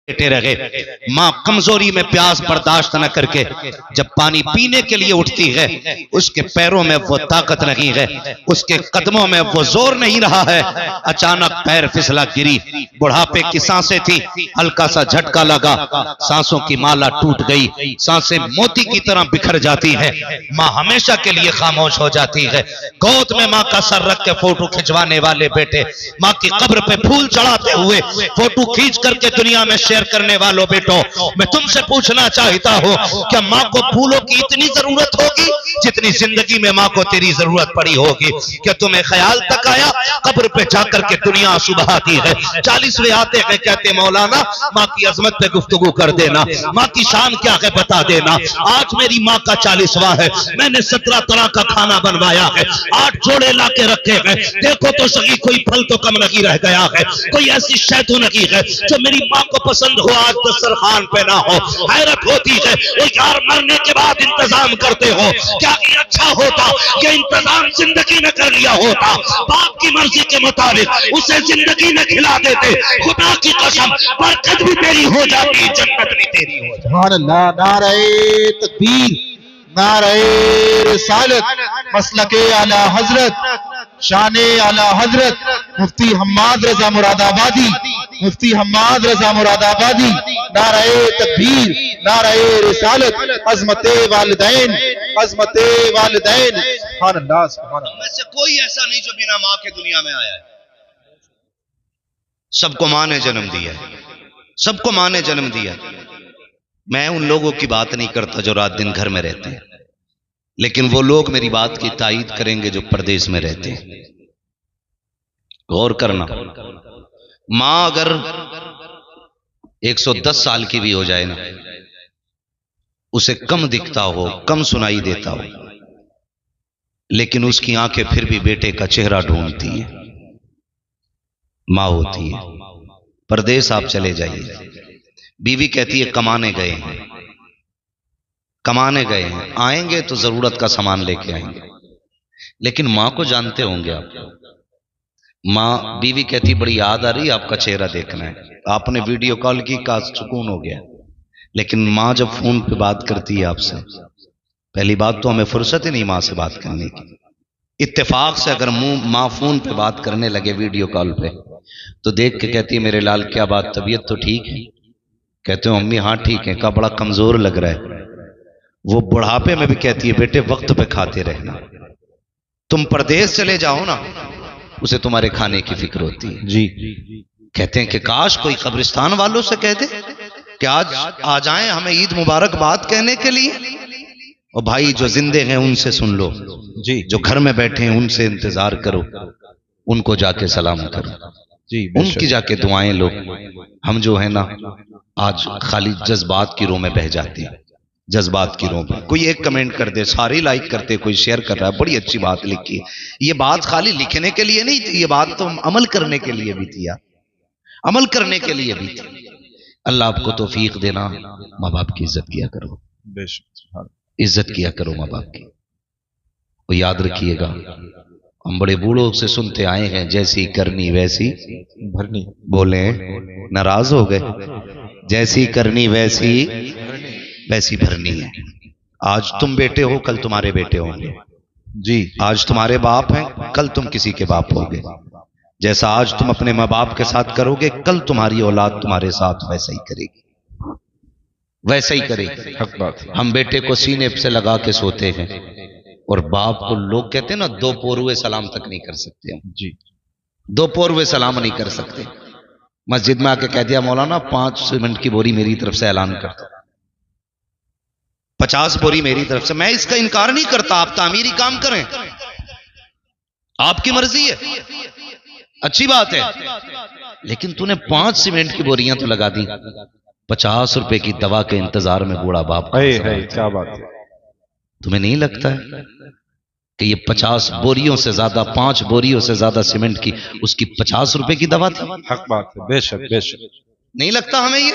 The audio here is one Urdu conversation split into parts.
رہے۔ ماں کمزوری میں پیاس برداشت نہ کر کے جب پانی پینے کے لیے اٹھتی ہے، اس کے پیروں میں وہ طاقت نہیں ہے، اس کے قدموں میں وہ زور نہیں رہا ہے، اچانک پیر پھسلا گری، بڑھاپے کی سانسیں تھی، ہلکا سا جھٹکا لگا، سانسوں کی مالا ٹوٹ گئی، سانسیں موتی کی طرح بکھر جاتی ہیں، ماں ہمیشہ کے لیے خاموش ہو جاتی ہے۔ گود میں ماں کا سر رکھ کے فوٹو کھنچوانے والے بیٹے، ماں کی قبر پہ پھول چڑھاتے ہوئے فوٹو کھینچ کر کے دنیا میں شیئر کرنے والوں بیٹوں، میں تم سے پوچھنا چاہتا ہوں، کیا ماں کو پھولوں کی اتنی ضرورت ہوگی جتنی زندگی میں ماں کو تیری ضرورت پڑی ہوگی؟ کیا تمہیں خیال تک آیا قبر پہ جا کر کے دنیا آنسو بہاتی ہے؟ 40ویں آتے ہیں کہتے مولانا ماں کی عظمت پہ گفتگو کر دینا، ماں کی شان کیا ہے بتا دینا۔ آج میری ماں کا 40واں ہے، میں نے 17 طرح کا کھانا بنوایا ہے، 8 جوڑے لا کے رکھے ہیں، دیکھو تو صحیح کوئی پھل تو کم نہیں رہ گیا ہے، کوئی ایسی شے تو نہیں ہے جو میری ماں کو پسند ہو آج دسترخوان پہ نہ ہو۔ حیرت ہوتی ہے وہ یار مرنے کے بعد انتظام کرتے ہو، کیا یہ اچھا ہوتا کہ انتظام زندگی میں کر لیا ہوتا؟ باپ کی مرضی کے مطابق اسے زندگی میں کھلا دیتے، خدا کی قسم برکت بھی تیری ہو جاتی، جنت بھی تیری ہو جاتی۔ سبحان اللہ، نعرہ تکبیر، نعرہ رسالت، مسلک اعلی حضرت، شان اعلی حضرت مفتی حماد رضا مراد آبادی، مفتی حماد رضا مراد آبادی، نعرہ تکبیر، نعرہ رسالت، عظمت والدین، عظمت والدین۔ سبحان اللہ، سبحان اللہ۔ میں سے کوئی ایسا نہیں جو بنا ماں کے دنیا میں آیا ہے، سب کو ماں نے جنم دیا ہے، سب کو ماں نے جنم دیا ہے۔ میں ان لوگوں کی بات نہیں کرتا جو رات دن گھر میں رہتے ہیں، لیکن وہ لوگ میری بات کی تائید کریں گے جو پردیس میں رہتے ہیں۔ غور کرنا، ماں اگر 110 سال کی بھی ہو جائے نا، اسے کم دکھتا ہو، کم سنائی دیتا ہو، لیکن اس کی آنکھیں پھر بھی بیٹے کا چہرہ ڈھونڈتی ہیں، ماں ہوتی ہے۔ پردیس آپ چلے جائیے، بیوی کہتی ہے کمانے گئے ہیں، کمانے گئے ہیں، آئیں گے تو ضرورت کا سامان لے کے آئیں گے، لیکن ماں کو جانتے ہوں گے آپ۔ ماں، بیوی کہتی بڑی یاد آ رہی، آپ کا چہرہ دیکھنا ہے، آپ نے ویڈیو کال کی، کا سکون ہو گیا، لیکن ماں جب فون پہ بات کرتی ہے آپ سے، پہلی بات تو ہمیں فرصت ہی نہیں ماں سے بات کرنے کی۔ اتفاق سے اگر ماں فون پہ بات کرنے لگے ویڈیو کال پہ، تو دیکھ کے کہتی ہے میرے لال کیا بات، طبیعت تو ٹھیک ہے؟ کہتے ہو امی ہاں ٹھیک ہے، کہا بڑا کمزور لگ رہا ہے۔ وہ بڑھاپے میں بھی کہتی ہے بیٹے وقت پہ کھاتے رہنا، تم پردیس چلے جاؤ نا، اسے تمہارے کھانے کی فکر ہوتی ہے۔ جی، کہتے ہیں کہ کاش کوئی قبرستان والوں سے کہہ دے کہ آج آ جائیں ہمیں عید مبارک بات کہنے کے لیے، اور بھائی جو زندے ہیں ان سے سن لو، جی، جو گھر میں بیٹھے ہیں ان سے انتظار کرو، ان کو جا کے سلام کرو، جی، ان کی جا کے دعائیں لو۔ ہم جو ہے نا آج خالی جذبات کی رو میں بہہ جاتے ہیں، جذبات کی رو میں۔ کوئی ایک کمنٹ کر دے، سارے لائک کرتے، کوئی شیئر کر رہا ہے، بڑی اچھی بات لکھی ہے۔ یہ بات خالی لکھنے کے لیے نہیں تھی، یہ بات تو عمل کرنے کے لیے بھی تھی یار، عمل کرنے کے لیے بھی تھی۔ اللہ آپ کو توفیق دینا، ماں باپ کی عزت کیا کرو، بے شک، عزت کیا کرو ماں باپ کی۔ وہ یاد رکھیے گا، ہم بڑے بوڑھوں سے سنتے آئے ہیں جیسی کرنی ویسی بھرنی، بولیں ناراض ہو گئے، جیسی کرنی ویسی ویسی بھرنی ہے۔ آج تم بیٹے ہو، کل تمہارے بیٹے ہوں گے، جی، آج تمہارے باپ ہیں، کل تم کسی کے باپ ہوگے۔ جیسا آج تم اپنے ماں باپ کے ساتھ کرو گے، کل تمہاری اولاد تمہارے ساتھ ویسا ہی کرے گی، ویسا ہی کرے گی۔ حق بات ہے۔ ہم بیٹے کو سینے سے لگا کے سوتے ہیں، اور باپ کو لوگ کہتے ہیں نا 2 پور ہوئے سلام تک نہیں کر سکتے ہم، جی، 2 پور ہوئے سلام نہیں کر سکتے۔ مسجد میں آ کے کہہ دیا مولانا 5 سیمنٹ کی بوری میری طرف سے اعلان کرتا، 50 بوری میری طرف سے، میں اس کا انکار نہیں کرتا، آپ تعمیری کام کریں، آپ کی مرضی ہے، اچھی بات ہے، لیکن تو نے 5 سیمنٹ کی بوریاں تو لگا دی، 50 روپے کی دوا کے انتظار میں بوڑھا باپ، کیا بات ہے۔ تمہیں نہیں لگتا ہے کہ یہ 50 بوریوں سے زیادہ، 5 بوریوں سے زیادہ سیمنٹ کی اس کی 50 روپے کی دوا تھی؟ حق بات ہے، بے شک، بے شک۔ نہیں لگتا ہمیں یہ؟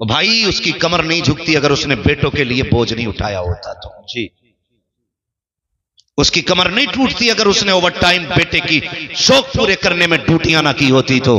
اور بھائی اس کی کمر نہیں جھکتی اگر اس نے بیٹوں کے لیے بوجھ نہیں اٹھایا ہوتا تو، جی، اس کی کمر نہیں ٹوٹتی اگر اس نے اوور ٹائم بیٹے کی شوق پورے کرنے میں ڈیوٹیاں نہ کی ہوتی تو۔